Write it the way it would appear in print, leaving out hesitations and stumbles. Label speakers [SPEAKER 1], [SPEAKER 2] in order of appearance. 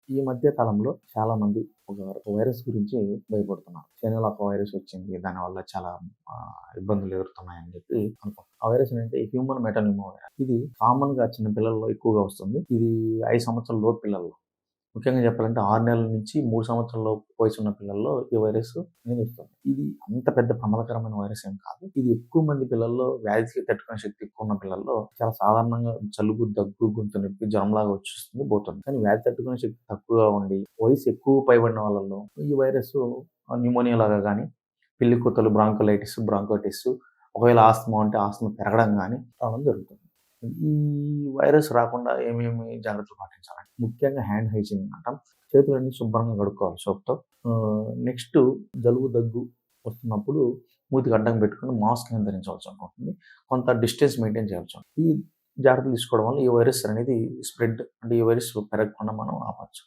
[SPEAKER 1] ఈ మధ్య కాలంలో చాలామంది ఒక వైరస్ గురించి భయపడుతున్నారు. చైనాలో ఒక వైరస్ వచ్చింది. దానివల్ల చాలా ఇబ్బందులు ఎదురుతున్నాయని చెప్పి అనుకుంటున్నారు. ఆ వైరస్ ఏంటంటే హ్యూమన్ మెటానిమో వైరస్. ఇది కామన్‌గా చిన్న పిల్లల్లో ఎక్కువగా వస్తుంది. ఇది 5 సంవత్సరాల లోపు పిల్లల్లో ముఖ్యంగా చెప్పాలంటే 6 నెలల నుంచి 3 సంవత్సరాల లోపు వయసున్న పిల్లల్లో ఈ వైరస్ అనేది వస్తుంది. ఇది అంత పెద్ద ప్రమాదకరమైన వైరస్ ఏం కాదు. ఇది ఎక్కువ మంది పిల్లల్లో వ్యాధికి తట్టుకునే శక్తి ఎక్కువ ఉన్న పిల్లల్లో చాలా సాధారణంగా జలుబు, దగ్గు, గొంతు నొప్పి, జ్వరంలాగా వచ్చేస్తుంది, పోతుంది. కానీ వ్యాధి తట్టుకునే శక్తి తక్కువగా ఉండి వయసు ఎక్కువ పైబడిన వాళ్ళలో ఈ వైరస్ న్యూమోనియా లాగా గానీ, పిల్లి కూతలు, బ్రాంకైటిస్, ఒకవేళ ఆస్తమా ఉంటే ఆస్తమా పెరగడం గానీ రావడం జరుగుతుంది. ఈ వైరస్ రాకుండా ఏమేమి జాగ్రత్తలు పాటించాలంటే ముఖ్యంగా హ్యాండ్ హైజీన్ అంటాం. చేతులన్నీ శుభ్రంగా కడుక్కోవాలి సోప్‌తో. నెక్స్ట్ జలుబు, దగ్గు వస్తున్నప్పుడు మూతికి అడ్డం పెట్టుకొని మాస్క్ అనేది ధరించవలసి ఉంటుంది. కొంత డిస్టెన్స్ మెయింటైన్ చేయవలసి ఉంటుంది. ఈ జాగ్రత్తలు తీసుకోవడం వల్ల ఈ వైరస్ అనేది స్ప్రెడ్ అంటే ఈ వైరస్ పెరగకుండా మనం ఆపొచ్చు.